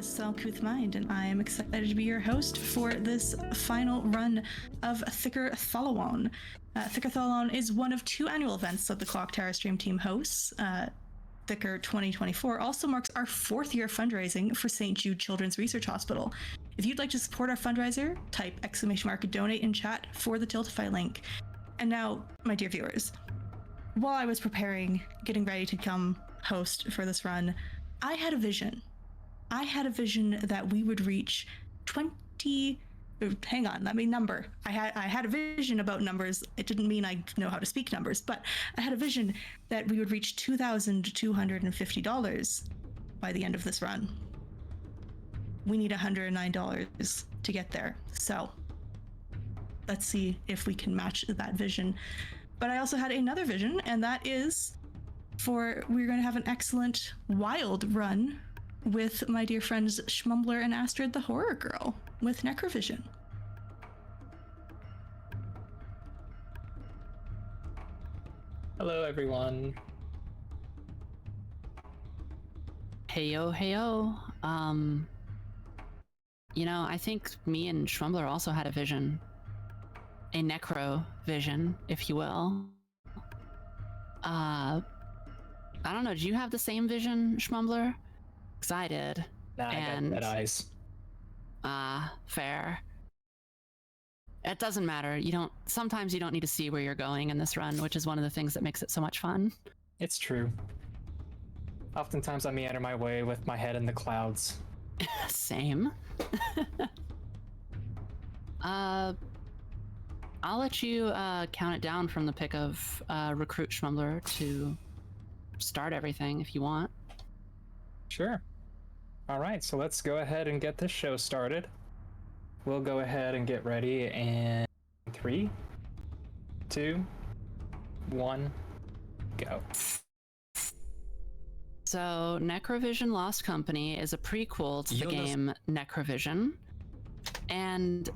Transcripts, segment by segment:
Salkuth Mind, and I am excited to be your host for this final run of Thicker Thollowown. Thicker Thollowown is one of two annual events that the Clock Tower Stream Team hosts. Thicker 2024 also marks our 4th year fundraising for St. Jude Children's Research Hospital. If you'd like to support our fundraiser, type !donate in chat for the Tiltify link. And now, my dear viewers, while I was preparing, getting ready to come host for this run, I had a vision. I had a vision that we would reach 20. Hang on, let me number. I had a vision about numbers. It didn't mean I know how to speak numbers, but I had a vision that we would reach $2,250 by the end of this run. We need $109 to get there. So let's see if we can match that vision. But I also had another vision, and that is we're going to have an excellent wild run with my dear friends Schmumbler and Astrid the Horror Girl with NecroVision. Hello, everyone. Heyo, heyo. I think me and Schmumbler also had a vision. A NecroVision, if you will. I don't know, do you have the same vision, Schmumbler? Because I did. Nah, I got red eyes. Fair. It doesn't matter. Sometimes you don't need to see where you're going in this run, which is one of the things that makes it so much fun. It's true. Oftentimes I meander my way with my head in the clouds. Same. I'll let you count it down from the pick of Recruit Schmumbler to start everything if you want. Sure. All right, so let's go ahead and get this show started. We'll go ahead and get ready in 3, 2, 1, go. So NecroVision Lost Company is a prequel to the game NecroVision. And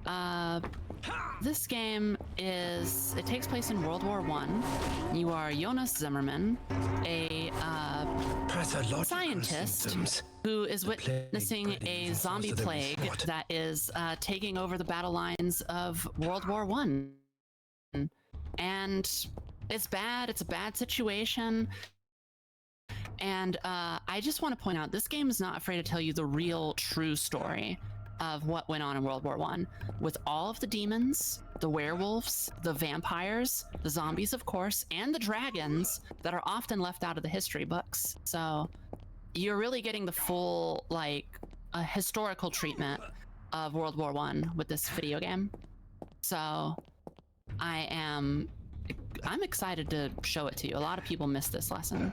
this game takes place in World War I. You are Jonas Zimmerman, a scientist who is witnessing a zombie plague that is taking over the battle lines of World War I. And it's bad. It's a bad situation. And I just want to point out, this game is not afraid to tell you the real, true story of what went on in World War I, with all of the demons, the werewolves, the vampires, the zombies, of course, and the dragons that are often left out of the history books. So you're really getting the full, historical treatment of World War I with this video game. So I'm excited to show it to you. A lot of people miss this lesson.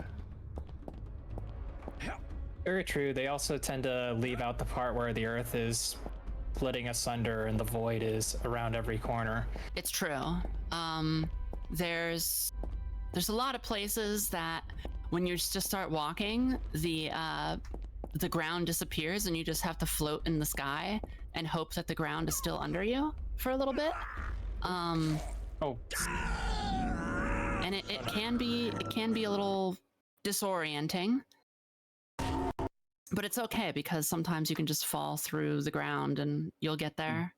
Very true. They also tend to leave out the part where the Earth is splitting asunder and the void is around every corner. It's true. There's a lot of places that when you just start walking, the ground disappears and you just have to float in the sky and hope that the ground is still under you for a little bit. And it can be a little disorienting. But it's okay, because sometimes you can just fall through the ground and you'll get there.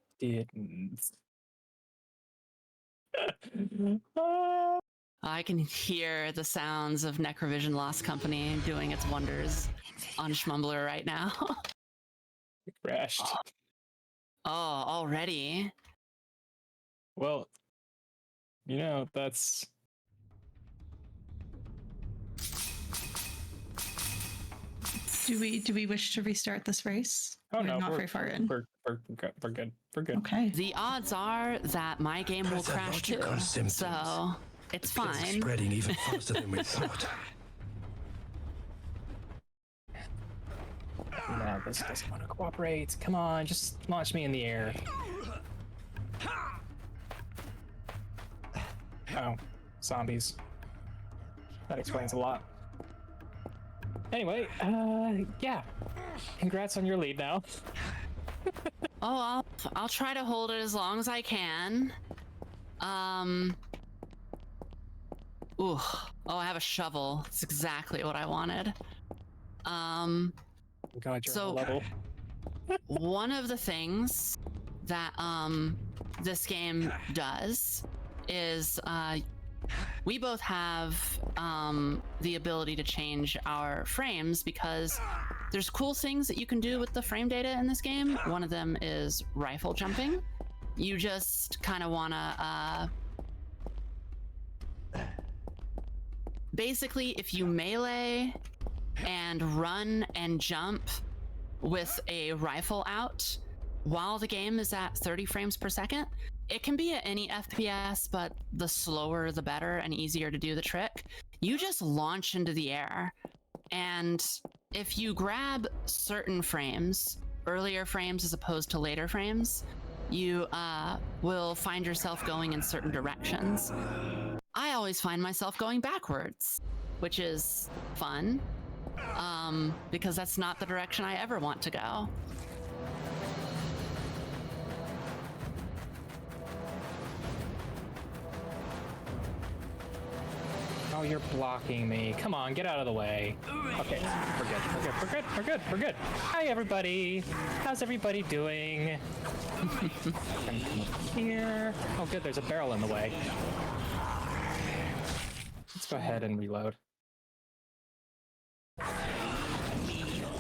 I can hear the sounds of NecroVision Lost Company doing its wonders on Schmumbler right now. It crashed. Oh, already? Well, that's... Do we wish to restart this race? Oh, no, not very far in. We're good. We're good. Okay. The odds are that my game will crash too, so it's fine. Spreading even faster than we thought. No, this doesn't want to cooperate. Come on, just launch me in the air. Oh, zombies. That explains a lot. Anyway, yeah. Congrats on your lead now. Oh, I'll try to hold it as long as I can. Ooh. Oh, I have a shovel. It's exactly what I wanted. God, you're on a level. one of the things that this game does is we both have the ability to change our frames because there's cool things that you can do with the frame data in this game. One of them is rifle jumping. You just kind of want to basically, if you melee and run and jump with a rifle out while the game is at 30 frames per second, it can be at any FPS, but the slower the better and easier to do the trick. You just launch into the air, and if you grab certain frames, earlier frames as opposed to later frames, you will find yourself going in certain directions. I always find myself going backwards, which is fun, because that's not the direction I ever want to go. Oh, you're blocking me. Come on, get out of the way. Okay, we're good. We're good. We're good. We're good. We're good. Hi, everybody. How's everybody doing? Here. Oh, good. There's a barrel in the way. Let's go ahead and reload.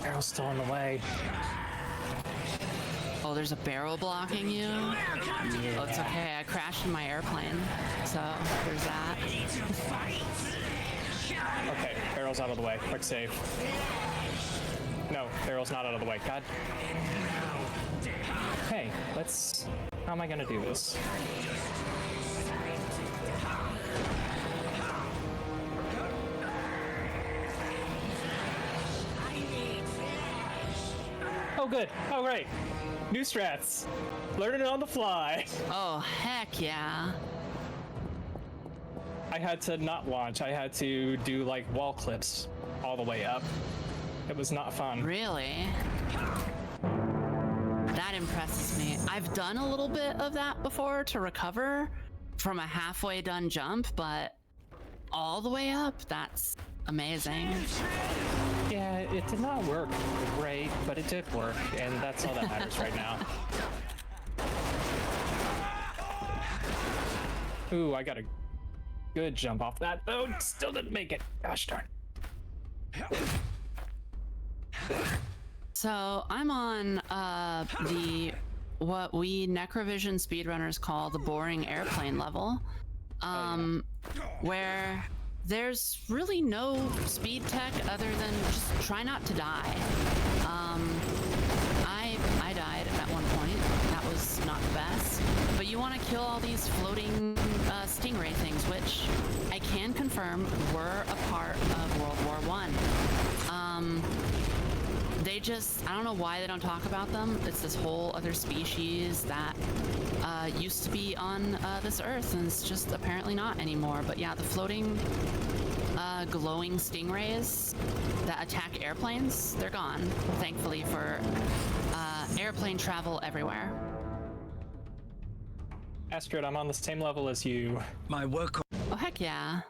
Barrel's still in the way. Oh, there's a barrel blocking you? Yeah. Oh, it's okay. I crashed in my airplane, so there's that. Okay, barrel's out of the way. Quick save. No, barrel's not out of the way. God. Hey, let's... How am I gonna do this? Oh, good. Oh, great. New strats. Learning it on the fly. Oh, heck yeah. I had to not launch. I had to do like wall clips all the way up. It was not fun. Really? That impresses me. I've done a little bit of that before to recover from a halfway done jump, but all the way up, that's amazing. Yeah, it did not work great, but it did work, and that's all that matters right now. Ooh, I got a good jump off that, though. Still didn't make it. Gosh darn. So I'm on the what we NecroVision speedrunners call the boring airplane level, where there's really no speed tech other than just try not to die. I died at one point. That was not the best. But you want to kill all these floating stingray things, which I can confirm were a part of World War I. They just, I don't know why they don't talk about them. It's this whole other species that used to be on this Earth, and it's just apparently not anymore. But yeah, the floating glowing stingrays that attack airplanes, they're gone, thankfully, for airplane travel everywhere. Astrid, I'm on the same level as you. My work. Oh, heck yeah.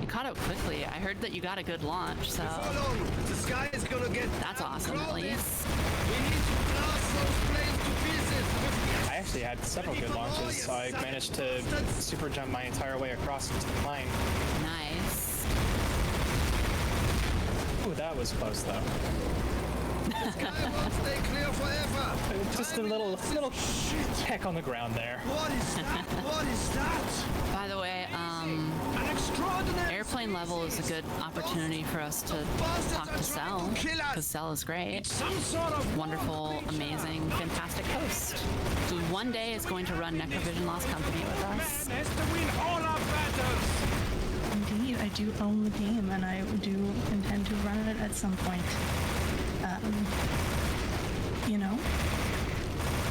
You caught up quickly. I heard that you got a good launch, so The sky is gonna get. that's awesome, at least. We need to blast those planes to pieces. I actually had several good launches, so I managed to super jump my entire way across to the plane. Nice. Ooh, that was close, though. The sky won't stay clear forever. Just a little peck on the ground there. What is that? What is that? By the way, An extraordinary. airplane level is a good opportunity for us to talk to Cell, because Cell is great. Some sort of Wonderful, amazing, fantastic host, who one day is going to run NecroVision Lost Company with us. has to win all our battles. Indeed, I do own the game, and I do intend to run it at some point. You know,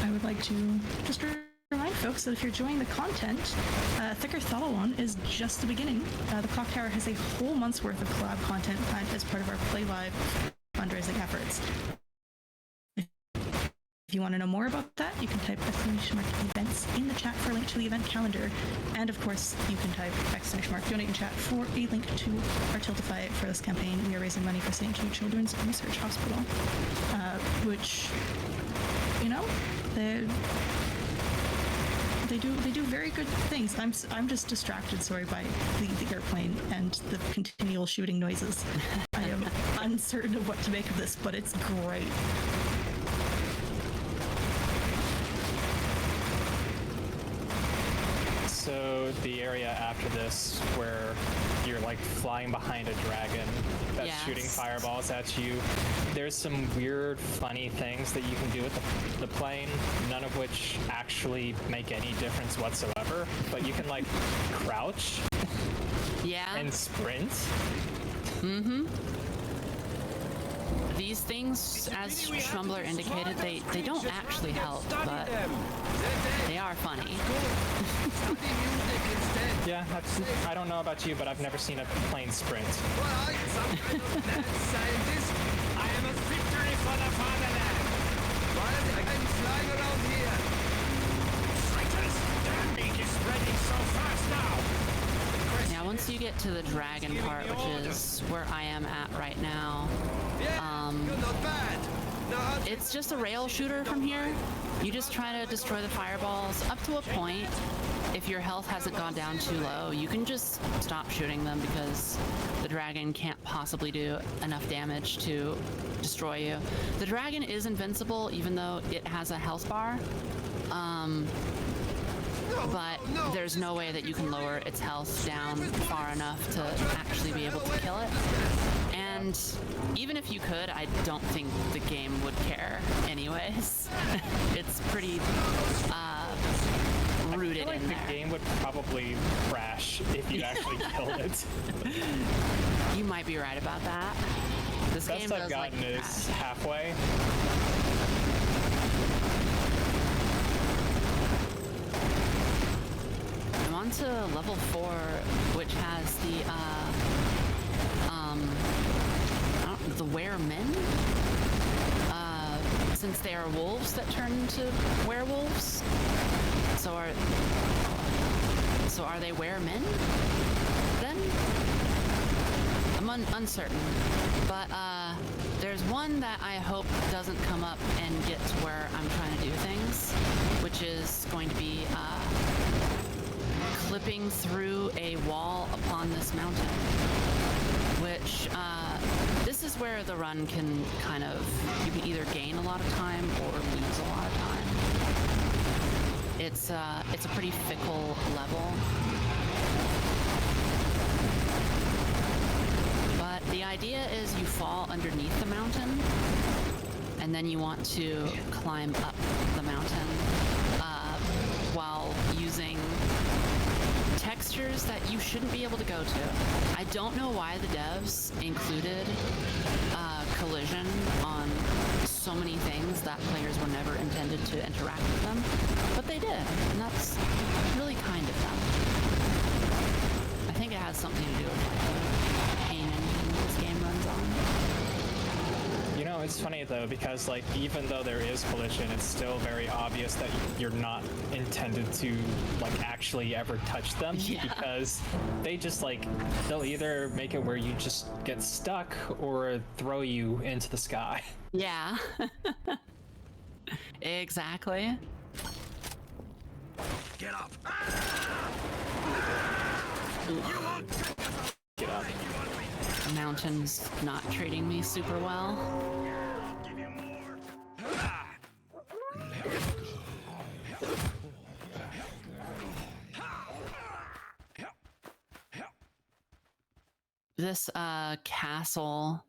I would like to just remind folks that if you're enjoying the content, Thicker Thollowown is just the beginning. The Clock Tower has a whole month's worth of collab content planned as part of our Play Live fundraising efforts. If If you want to know more about that, you can type !events in the chat for a link to the event calendar. And of course, you can type !donate in chat for a link to our Tiltify for this campaign. We are raising money for St. Jude Children's Research Hospital, which, you know, they do very good things. I'm just distracted, sorry, by the airplane and the continual shooting noises. I am uncertain of what to make of this, but it's great. So the area after this, where you're like flying behind a dragon that's shooting fireballs at you, there's some weird, funny things that you can do with the plane, none of which actually make any difference whatsoever. But you can like crouch, and sprint. Mm-hmm. These things, as Schrumbler indicated, they don't actually help, but they are funny. Yeah, I don't know about you, but I've never seen a plane sprint. Well, I'm some kind of mad scientist. I am a victory for the fatherland. Why are the men flying around here? Fighters, their meat is spreading so fast now. Now, once you get to the dragon part, which is where I am at right now, You're not bad. Now, it's just a rail shooter from here. You just try to destroy the fireballs up to a point. If your health hasn't gone down too low, you can just stop shooting them because the dragon can't possibly do enough damage to destroy you. The dragon is invincible even though it has a health bar. But there's no way that you can lower its health down far enough to actually be able to kill it. And even if you could, I don't think the game would care anyways. It's pretty rooted in there. The game would probably crash if you actually killed it. You might be right about that. This game Best I've does gotten like is crash. halfway. I'm on to level 4, which has the weremen. Since they are wolves that turn into werewolves. So are they weremen then? I'm uncertain. But there's one that I hope doesn't come up and get to where I'm trying to do things, which is going to be clipping through a wall upon this mountain, which this is where the run can kind of, you can either gain a lot of time or lose a lot of time. It's a pretty fickle level. But the idea is you fall underneath the mountain and then you want to climb up the mountain while using textures that you shouldn't be able to go to. I don't know why the devs included collision on so many things that players were never intended to interact with them, but they did, and that's really kind of them. I think it has something to do with like the pain engine this game runs on. You know, it's funny though, because like even though there is collision, it's still very obvious that you're not intended to like actually ever touch them, because they just like, they'll either make it where you just get stuck or throw you into the sky. Yeah. Exactly. get up. Get up. The mountain's not treating me super well. This castle,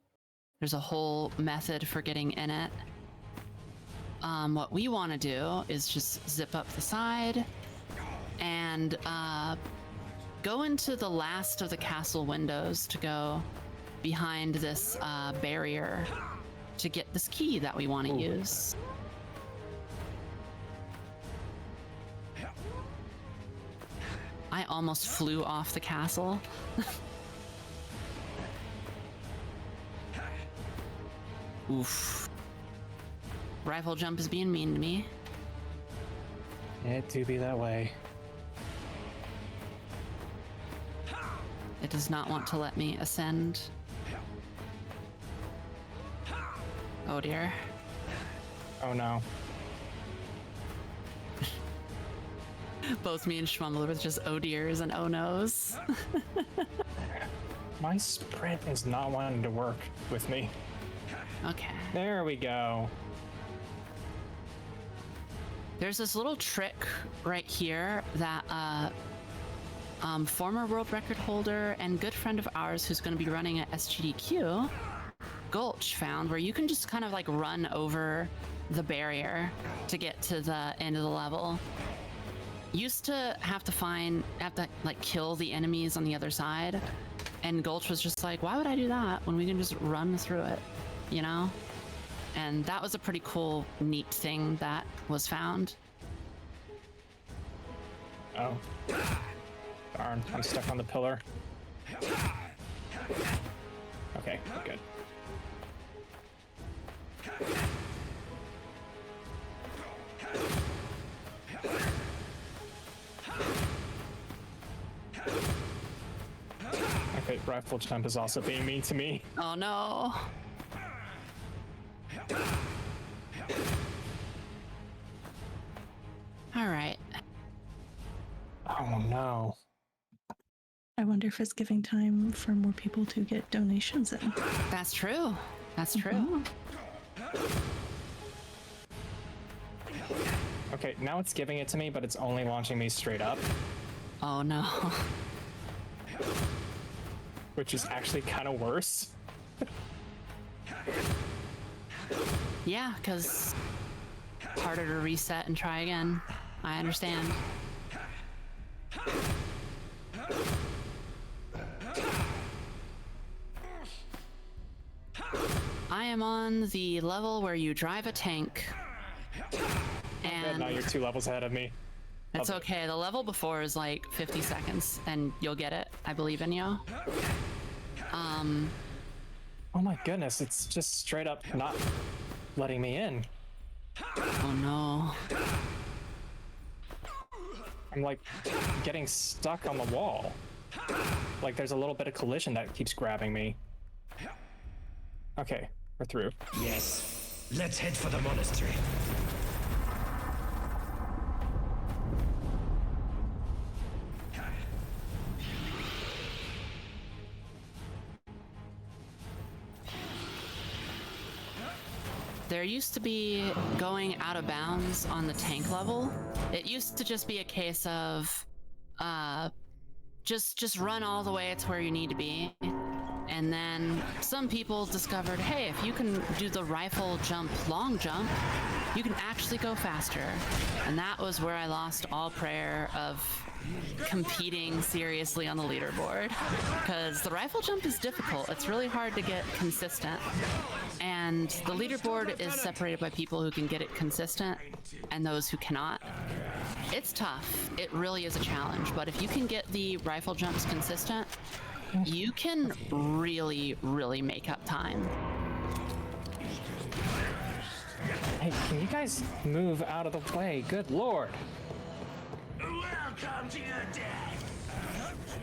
there's a whole method for getting in it. What we want to do is just zip up the side and go into the last of the castle windows to go behind this barrier to get this key that we want to use. I almost flew off the castle. Oof. rifle jump is being mean to me. It do be that way. It does not want to let me ascend. Oh dear. Oh no. Both me and Schmumbler with just oh dears and oh no's. My sprint is not wanting to work with me. Okay. There we go. There's this little trick right here that former world record holder and good friend of ours who's going to be running at SGDQ, Gulch, found, where you can just kind of like run over the barrier to get to the end of the level. Used to have to like kill the enemies on the other side, and Gulch was just like, why would I do that when we can just run through it, you know? And that was a pretty cool, neat thing that was found. Oh. Darn, I'm stuck on the pillar. Okay, good. Okay, rifle jump is also being mean to me. Oh no. All right. Oh no. I wonder if it's giving time for more people to get donations in. That's true. That's true. Okay, now it's giving it to me, but it's only launching me straight up, Oh no. which is actually kind of worse. Yeah, because harder to reset and try again. I understand. I am on the level where you drive a tank. And Now you're 2 levels ahead of me. it's okay. The level before is like 50 seconds and you'll get it. I believe in you. Oh my goodness, it's just straight up not letting me in. Oh no. I'm like getting stuck on the wall. Like there's a little bit of collision that keeps grabbing me. Okay, we're through. Yes. Let's head for the monastery. There used to be going out of bounds on the tank level. It used to just be a case of just run all the way to where you need to be. And then some people discovered, hey, if you can do the rifle jump, long jump, you can actually go faster. And that was where I lost all prayer of competing seriously on the leaderboard, because the rifle jump is difficult. It's really hard to get consistent, and the leaderboard is separated by people who can get it consistent and those who cannot. It's tough. It really is a challenge, but if you can get the rifle jumps consistent, you can really, really make up time. Hey, can you guys move out of the way? Good lord. Welcome to your death.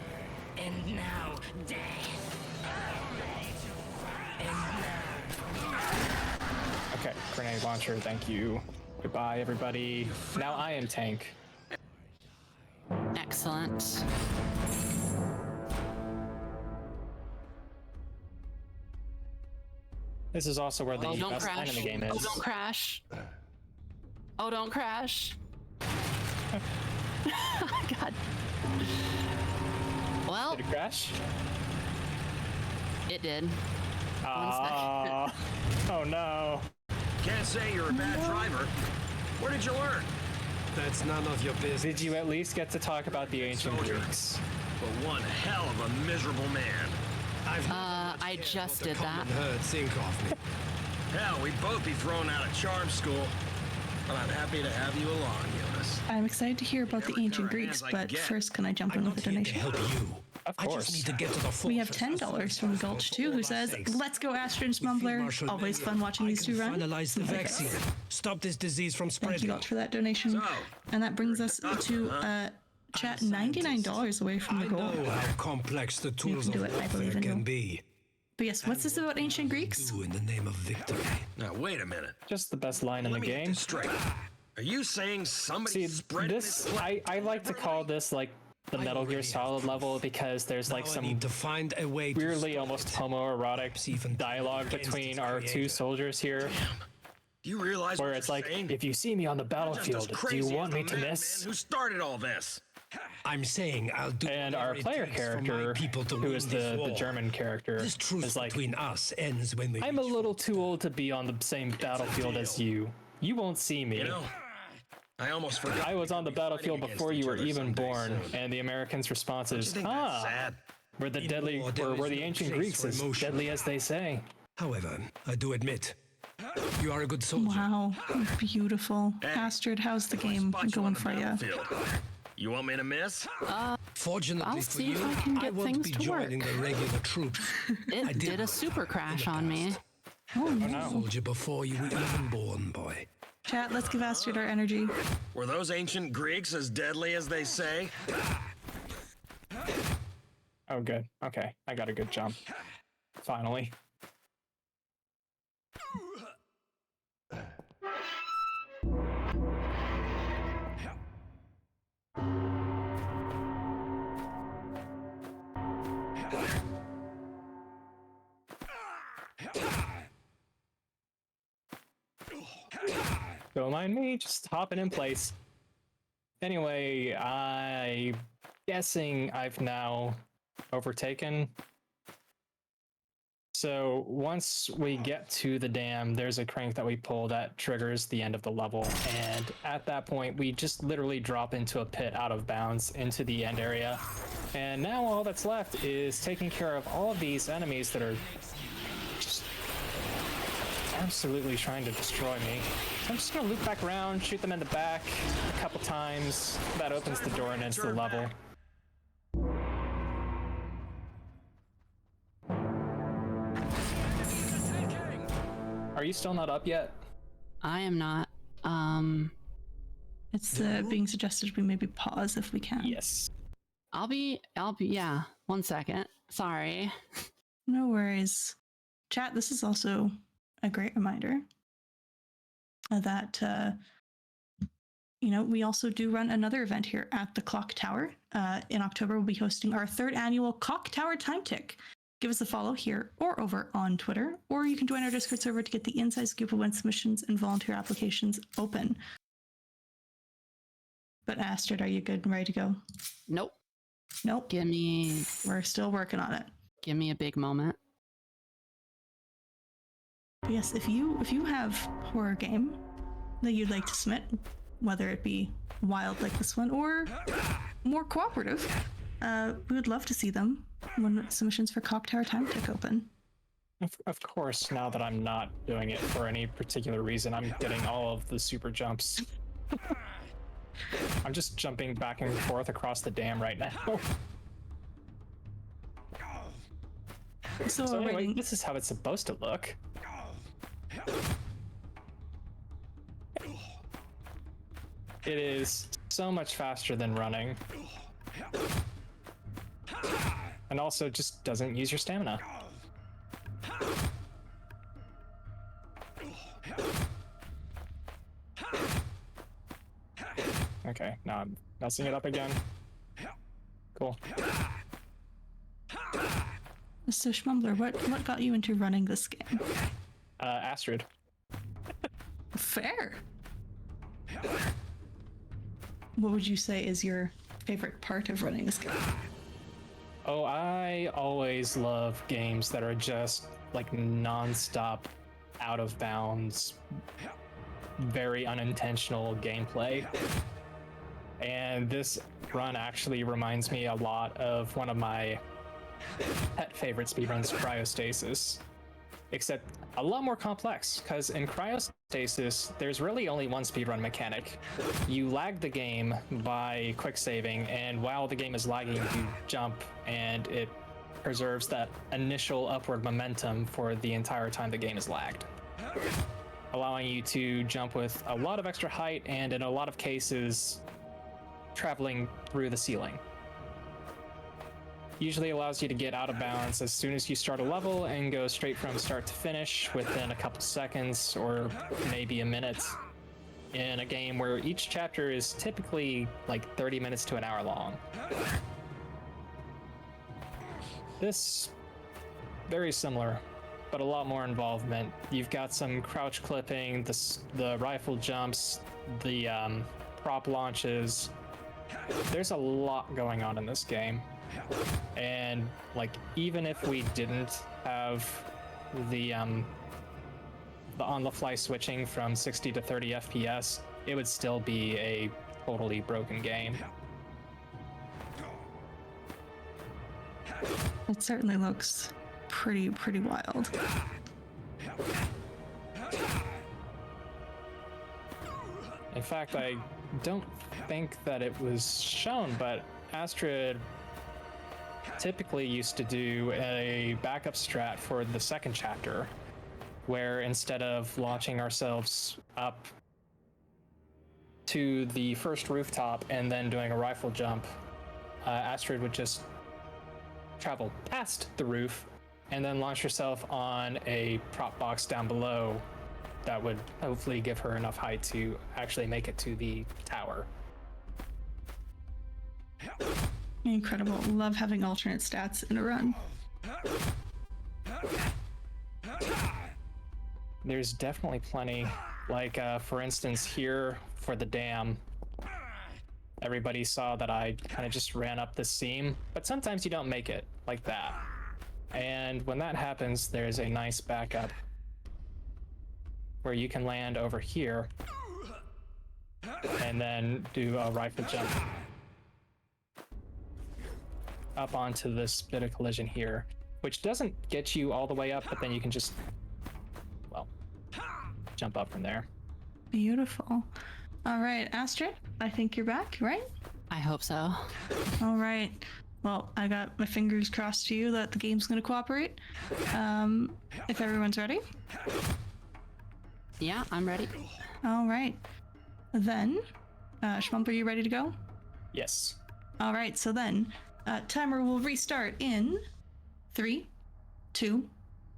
And now, death. Okay, grenade launcher, thank you. Goodbye, everybody. Now I am tank. Excellent. This is also where the Oh, don't best line crash. in the game is. Oh, don't crash. Oh, don't crash. God. Well, Did it crash? it did. Oh no. Can't say you're a bad driver. Where did you learn? That's none of your business. Did you at least get to talk about the ancient Soldier. Greeks? But one hell of a miserable man. I just did that. Herd think of me. Hell, we'd both be thrown out of charm school. But I'm happy to have you along, Jonas. I'm excited to hear about the ancient Greeks, but first, can I jump in with a donation? Help you. Of I course. just need to get to the fortress. We have $10 from Gulch too, who says, "Let's go, Astrid Smumbler. Always fun watching these two run." Finalize the vaccine. Stop this disease from Thank you, spreading. Gulch, for that donation. So, And that brings us to chat $99 away from the I goal. know how complex the tools do of it, I believe warfare in can you. be. But yes, what's this about ancient Greeks? Do in the name of victory. now wait a minute. Just the best line in the Let me get game. this straight. Are you saying somebody See, spread this I like to call this like the Metal Gear Solid level because there's like Now I some need to find a way to weirdly stop almost it. homoerotic Even dialogue against between its our two creator. soldiers here, Do you realize where what it's you're like, saying? if you see me on the You're just as battlefield, do crazy you as want the me to madman miss? who started all this? I'm saying I'll do And our whatever it player takes for my character, people to who win is this the war. German character, This truce is like, between us ends when we I'm a reach little too old to be on the same battlefield as you. You won't see me. You know, I almost forgot. I was on the we'd be fighting battlefield against before each you were other even someday born, soon. and the Americans' response Don't you is, think that's sad? we're the In deadly, war, there we're is the no ancient place Greeks, for as emotion. deadly as they say. However, I do admit, you are a good soldier. Wow, beautiful. Hey, Astrid, how's the If I game spot you on going the for you? battlefield, you want me to miss? Fortunately I'll for see you, if I can get won't things be to joining work. the regular troops. It did did a super crash the on me. past. Oh I no. told you before you were even born, boy. Chat, let's give Astrid our energy. Were those ancient Greeks as deadly as they say? Oh, good. Okay, I got a good jump. Finally. Don't mind me, just hopping in place. Anyway, I'm guessing I've now overtaken. So once we get to the dam, there's a crank that we pull that triggers the end of the level. And at that point, we just literally drop into a pit out of bounds into the end area. And now all that's left is taking care of all of these enemies that are just absolutely trying to destroy me. So I'm just gonna loop back around, shoot them in the back a couple times. That opens the door and ends the level. Are you still not up yet? I am not. It's being suggested we maybe pause if we can. Yes. I'll be, yeah, 1 second. Sorry. No worries. Chat, this is also a great reminder that, we also do run another event here at the Clock Tower. In October, we'll be hosting our 3rd annual Clock Tower Time Tick. Give us a follow here or over on Twitter, or you can join our Discord server to get the inside scoop of when submissions and volunteer applications open. But Astrid, are you good and ready to go? Nope. Nope. Give me We're still working on it. a big moment. But yes, if you have horror game that you'd like to submit, whether it be wild like this one or more cooperative, we would love to see them when submissions for Clock Tower Time Tick open. Of course, now that I'm not doing it for any particular reason, I'm getting all of the super jumps. I'm just jumping back and forth across the dam right now. So, So we're anyway, waiting. this is how it's supposed to look. It is so much faster than running. And also just doesn't use your stamina. Okay, now I'm messing it up again. Cool. So Schmumbler, what got you into running this game? Astrid. Fair. What would you say is your favorite part of running this game? Oh, I always love games that are just like non-stop, out of bounds, very unintentional gameplay. And this run actually reminds me a lot of one of my pet favorite speedruns, Cryostasis. Except a lot more complex, because in cryostasis, there's really only one speedrun mechanic. You lag the game by quick saving, and while the game is lagging, you jump, and it preserves that initial upward momentum for the entire time the game is lagged, allowing you to jump with a lot of extra height, and in a lot of cases, traveling through the ceiling. Usually allows you to get out of bounds as soon as you start a level and go straight from start to finish within a couple seconds or maybe a minute in a game where each chapter is typically like 30 minutes to an hour long. This, very similar, but a lot more involvement. You've got some crouch clipping, the rifle jumps, the prop launches. There's a lot going on in this game. And like, even if we didn't have the on-the-fly switching from 60 to 30 FPS, it would still be a totally broken game. It certainly looks pretty wild. In fact, I don't think that it was shown, but Astrid typically used to do a backup strat for the second chapter, where instead of launching ourselves up to the first rooftop and then doing a rifle jump, Astrid would just travel past the roof and then launch herself on a prop box down below that would hopefully give her enough height to actually make it to the tower. Incredible. Love having alternate stats in a run. There's definitely plenty. Like, for instance, here for the dam, everybody saw that I kind of just ran up the seam, but sometimes you don't make it like that. And when that happens, there's a nice backup where you can land over here and then do a rifle jump up onto this bit of collision here, which doesn't get you all the way up, but then you can just, well, jump up from there. Beautiful. All right, Astrid, I think you're back, right? I hope so. All right. Well, I got my fingers crossed to you that the game's going to cooperate. If everyone's ready. Yeah, I'm ready. All right. Then, Schmump, are you ready to go? Yes. All right, so then, timer will restart in 3, 2,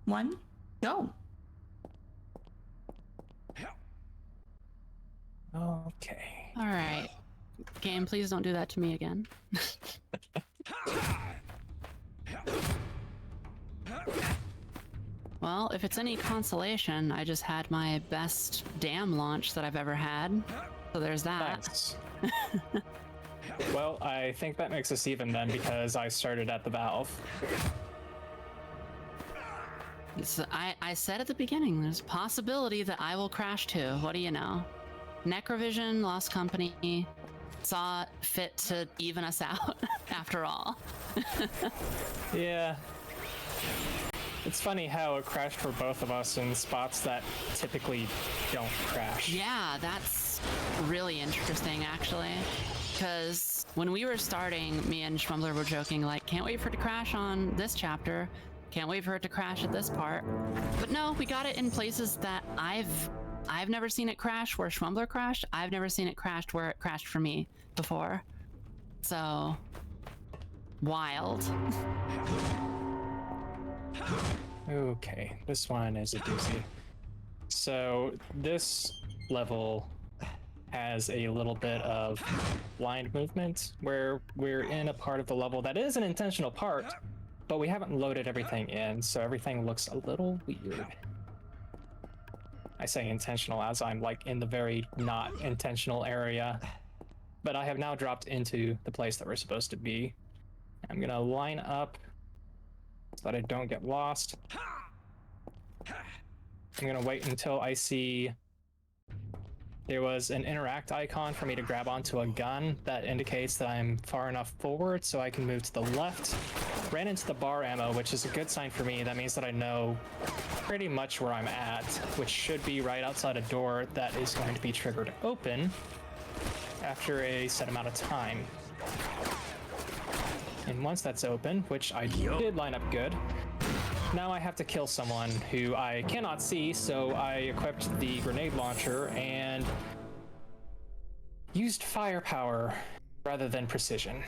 1, go. Okay. All right. Game, please don't do that to me again. Well, if it's any consolation, I just had my best dam launch that I've ever had. So there's that. Thanks. Well, I think that makes us even then, because I started at the valve. I said at the beginning, there's a possibility that I will crash too. What do you know? NecroVision, Lost Company, saw fit to even us out after all. Yeah. It's funny how it crashed for both of us in spots that typically don't crash. Yeah, that's really interesting, actually. Because when we were starting, me and Schmumbler were joking, like, can't wait for it to crash on this chapter. Can't wait for it to crash at this part. But no, we got it in places that I've never seen it crash where Schmumbler crashed. I've never seen it crashed where it crashed for me before. So, wild. Okay, this one is a doozy. So this level has a little bit of blind movement where we're in a part of the level that is an intentional part, but we haven't loaded everything in, so everything looks a little weird. I say intentional as I'm like in the very not intentional area, but I have now dropped into the place that we're supposed to be. I'm gonna line up so that I don't get lost. I'm gonna wait until I see there was an interact icon for me to grab onto a gun that indicates that I'm far enough forward so I can move to the left ran into the bar ammo, which is a good sign for me. That means that I know pretty much where I'm at, which should be right outside a door that is going to be triggered open after a set amount of time. And once that's open, which I did line up good, now I have to kill someone who I cannot see, so I equipped the grenade launcher and used firepower rather than precision.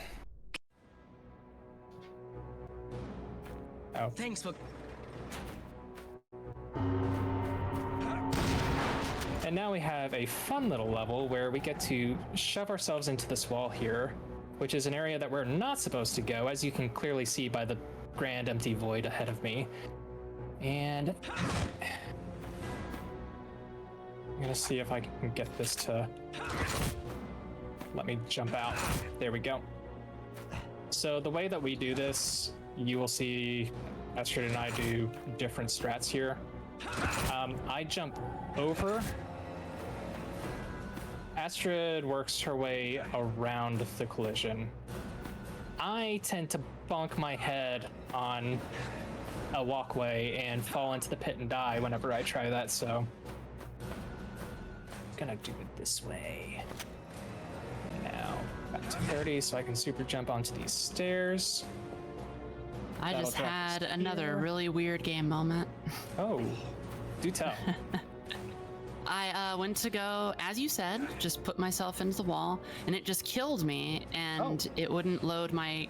Oh. Thanks for... And now we have a fun little level where we get to shove ourselves into this wall here, which is an area that we're not supposed to go, as you can clearly see by the grand empty void ahead of me. And I'm gonna see if I can get this to let me jump out. There we go. So the way that we do this, you will see Astrid and I do different strats here. I jump over. Astrid works her way around the collision. I tend to bonk my head on a walkway and fall into the pit and die whenever I try that, so I'm gonna do it this way. Now, back to 30 so I can super jump onto these stairs. I That'll just drop had us another here. really weird game moment. Oh, do tell. I went to go, as you said, just put myself into the wall, and it just killed me, and it wouldn't load my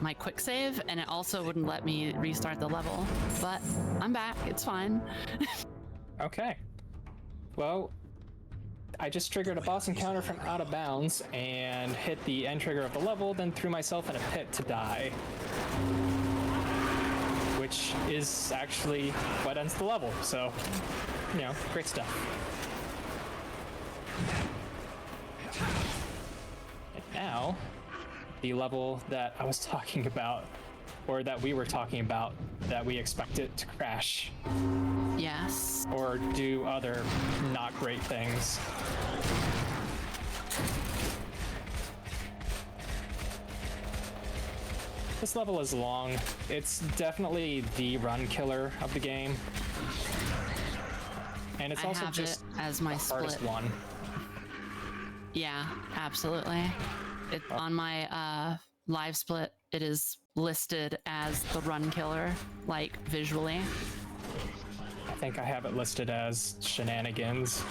my quick save, and it also wouldn't let me restart the level. But I'm back. It's fine. Okay. Well, I just triggered a boss encounter from out of bounds and hit the end trigger of the level, then threw myself in a pit to die. Which is actually what ends the level, so, you know, great stuff. And now, the level that I was talking about, or that we were talking about, that we expect it to crash Yes. or do other not great things. This level is long. It's definitely the run killer of the game. And it's I also have just it as my the hardest split. one. Yeah, absolutely. It on my live split, it is listed as the run killer, like visually. I think I have it listed as shenanigans.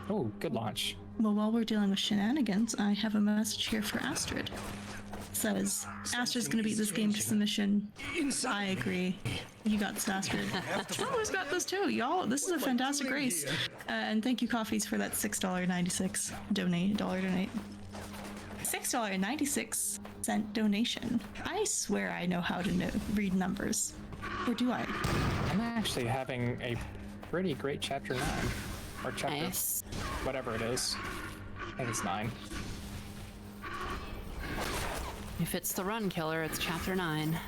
Oh, good launch. Well, while we're dealing with shenanigans, I have a message here for Astrid. It says, Astrid's gonna beat this game to submission. I agree. You got this, Astrid. Charlo's got this too, y'all. This is a fantastic race. And thank you, Coffees, for that $6.96 donate. $6.96 donation. I swear I know how to read numbers. Or do I? I'm actually having a pretty great chapter 9. Or chapter, Nice. whatever it is. I think it's 9. If it's the run killer, it's chapter 9.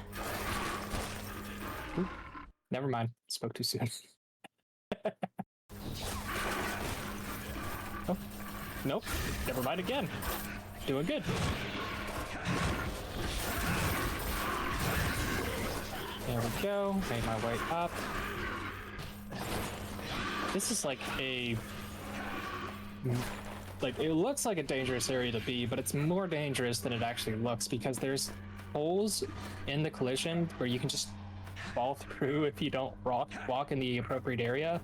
Never mind. Spoke too soon. Oh, nope. Never mind again. Doing good. There we go. Made my way up. This is like a... it looks like a dangerous area to be, but it's more dangerous than it actually looks because there's holes in the collision where you can just fall through if you don't walk in the appropriate area.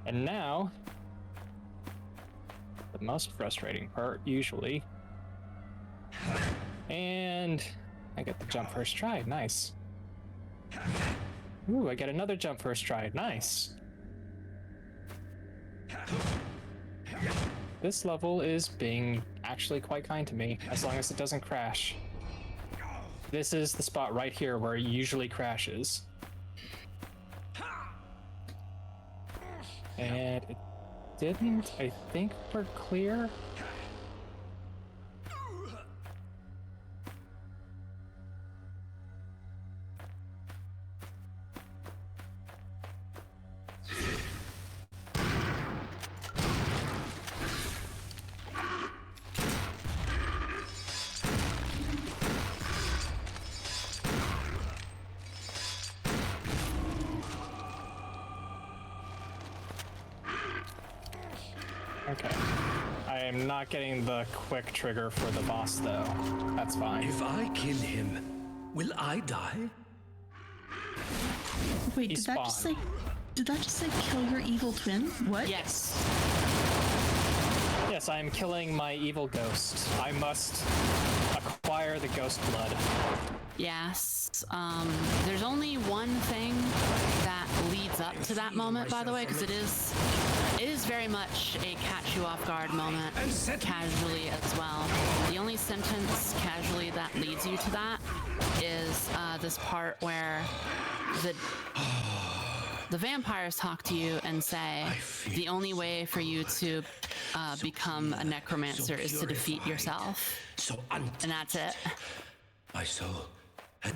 And now, the most frustrating part, usually. And I get the jump first try. Nice. Ooh, I get another jump first try. Nice. This level is being actually quite kind to me, as long as it doesn't crash. This is the spot right here where it usually crashes. And it didn't. I think we're clear. Okay. I am not getting the quick trigger for the boss, though. That's fine. If I kill him, will I die? Wait, He did that just say? spawned. Did that just say kill your evil twin? What? Yes. Yes, I am killing my evil ghost. I must acquire the ghost blood. Yes. There's only one thing that leads up to that moment, by the way, because it is very much a catch you off guard moment, casually as well. The only sentence casually that leads you to that is this part where the vampires talk to you and say the only way for you to become a necromancer is to defeat yourself. And that's it. My soul.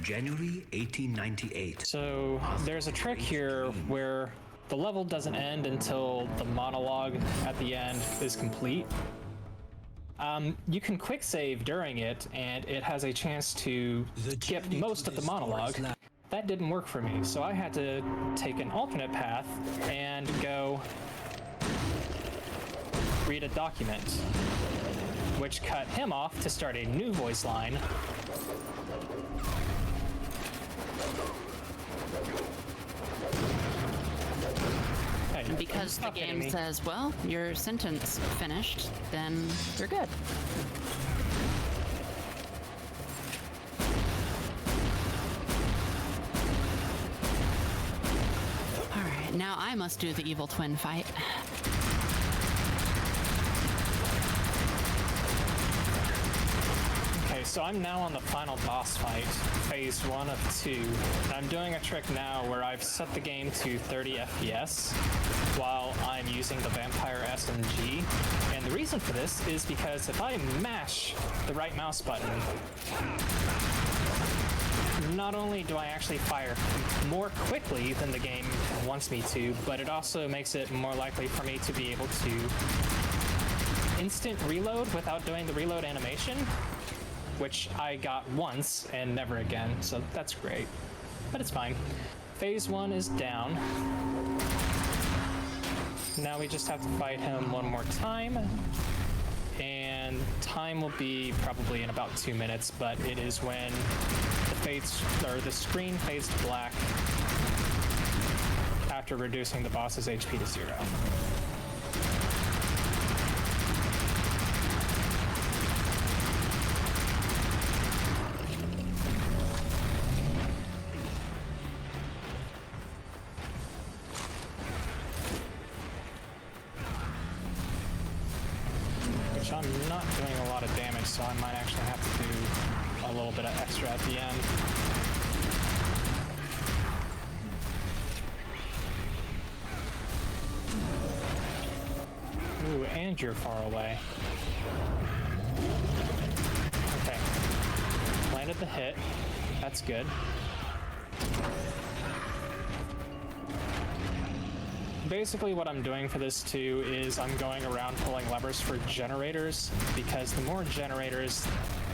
January 1898. So there's a trick here where the level doesn't end until the monologue at the end is complete. You can quick save during it, and it has a chance to skip most of the monologue. That didn't work for me, so I had to take an alternate path and go read a document, which cut him off to start a new voice line. Hey, And because the stop hitting game me. says, well, your sentence finished, then you're good. Alright, now I must do the evil twin fight. Okay, so I'm now on the final boss fight, phase 1 of 2. And I'm doing a trick now where I've set the game to 30 FPS while I'm using the vampire SMG. And the reason for this is because if I mash the right mouse button, not only do I actually fire more quickly than the game wants me to, but it also makes it more likely for me to be able to instant reload without doing the reload animation, which I got once and never again, so that's great. But it's fine. Phase 1 is down. Now we just have to fight him one more time. And time will be probably in about 2 minutes, but it is when the screen fades to black after reducing the boss's HP to 0. Which I'm not doing a lot of damage, so I might actually have to do a little bit of extra at the end. Ooh, and you're far away. Okay. Landed the hit. That's good. Basically what I'm doing for this too is I'm going around pulling levers for generators, because the more generators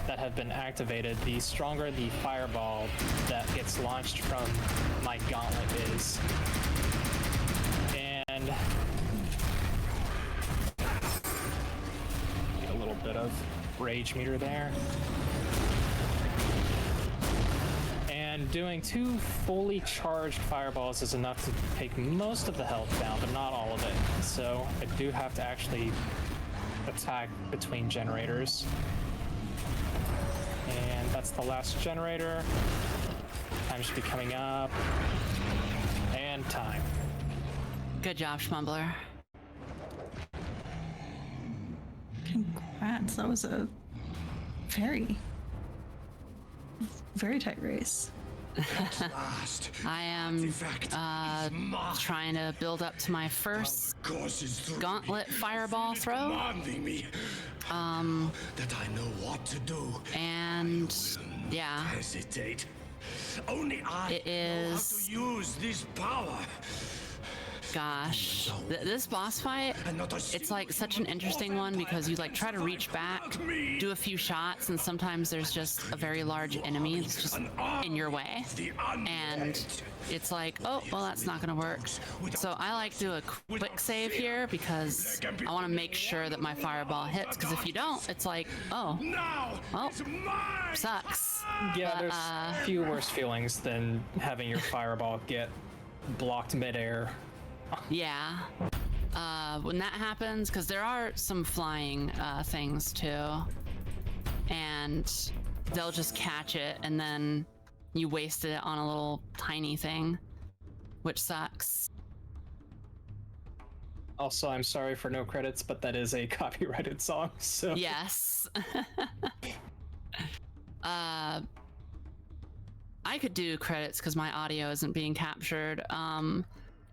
that have been activated, the stronger the fireball that gets launched from my gauntlet is. And get a little bit of rage meter there. And doing 2 fully charged fireballs is enough to take most of the health down, but not all of it. So I do have to actually attack between generators. And that's the last generator. Time should be coming up. And time. Good job, Schmumbler. Congrats. That was a very tight race. I am trying to build up to my first gauntlet fireball throw. Me, that I know what to do. And yeah, Hesitate. Only I it know how is to use this power. gosh. This boss fight, it's like such an interesting one because you like try to reach back, do a few shots, and sometimes there's just a very large enemy that's just in your way. And it's like, oh, well, that's not gonna work. So I like to do a quick save here because I want to make sure that my fireball hits, because if you don't, it's like, oh, well, sucks. Yeah, But, there's few worse feelings than having your fireball get blocked midair. Yeah. When that happens, because there are some flying things too, and they'll just catch it, and then you wasted it on a little tiny thing, which sucks. Also, I'm sorry for no credits, but that is a copyrighted song, so... Yes. I could do credits because my audio isn't being captured.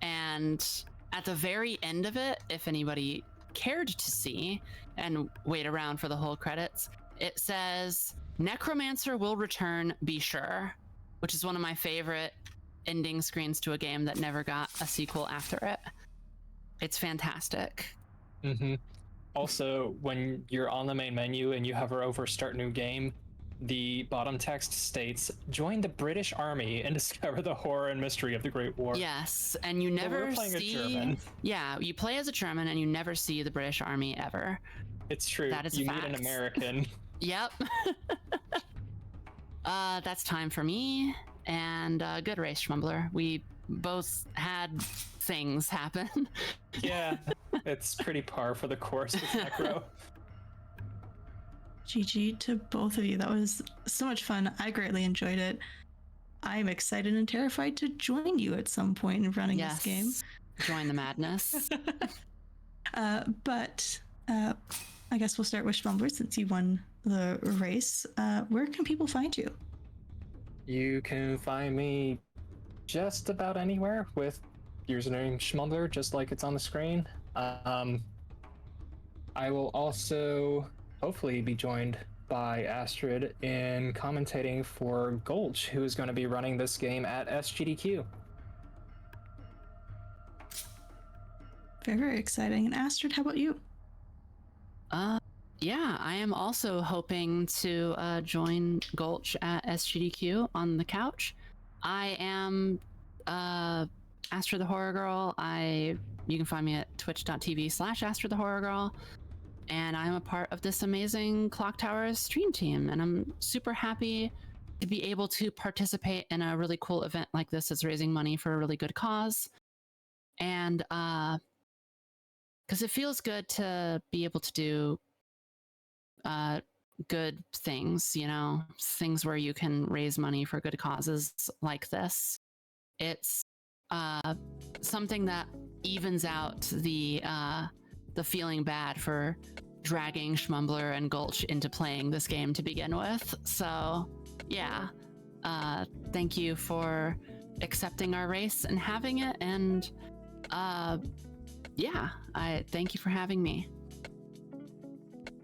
And at the very end of it, if anybody cared to see and wait around for the whole credits, it says, "Necromancer will return, be sure," which is one of my favorite ending screens to a game that never got a sequel after it. It's fantastic. Mm-hmm. Also, when you're on the main menu and you hover over Start New Game, the bottom text states, "Join the British Army and discover the horror and mystery of the Great War." Yes, and you So never we're playing see... a German. Yeah, you play as a German and you never see the British Army ever. It's true. That is you fact. meet an American. Yep. That's time for me, and good race, Schmumbler. We both had things happen. Yeah, it's pretty par for the course with Necro. GG to both of you. That was so much fun. I greatly enjoyed it. I'm excited and terrified to join you at some point in running this game. Join the madness. But I guess we'll start with Schmumbler since you won the race. Where can people find you? You can find me just about anywhere with username Schmumbler, just like it's on the screen. I will also hopefully be joined by Astrid in commentating for Gulch, who is going to be running this game at SGDQ. Very, very exciting. And Astrid, how about you? Yeah, I am also hoping to join Gulch at SGDQ on the couch. I am Astrid the Horror Girl. You can find me at twitch.tv/Astrid the Horror Girl. And I'm a part of this amazing Clock Tower stream team. And I'm super happy to be able to participate in a really cool event like this that's raising money for a really good cause. And because it feels good to be able to do good things, you know, things where you can raise money for good causes like this. It's something that evens out the feeling bad for dragging Schmumbler and Gulch into playing this game to begin with. So yeah, thank you for accepting our race and having it, and yeah, I thank you for having me.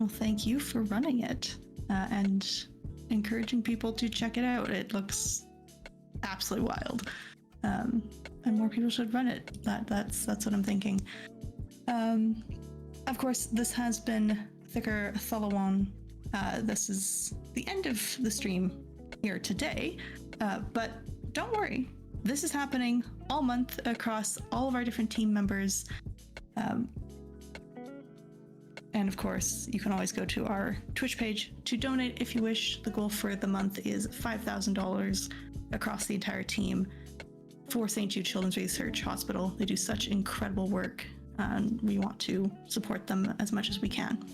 Well, thank you for running it and encouraging people to check it out. It looks absolutely wild, and more people should run it. That's what I'm thinking. Of course, this has been Thicker Thollowown. This is the end of the stream here today, but don't worry. This is happening all month across all of our different team members. And of course, you can always go to our Twitch page to donate if you wish. The goal for the month is $5,000 across the entire team for St. Jude Children's Research Hospital. They do such incredible work, and we want to support them as much as we can.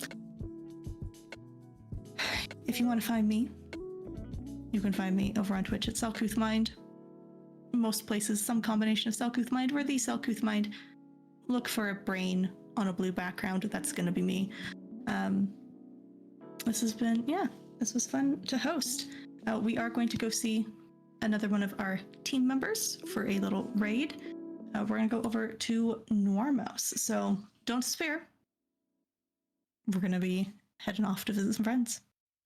If you want to find me, you can find me over on Twitch at Selcouthmind. Most places, some combination of Selcouthmind or the Selcouthmind. Look for a brain on a blue background. That's going to be me. This was fun to host. We are going to go see another one of our team members for a little raid. We're going to go over to Noir Mouse. So don't despair. We're going to be heading off to visit some friends.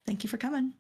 Thank you for coming.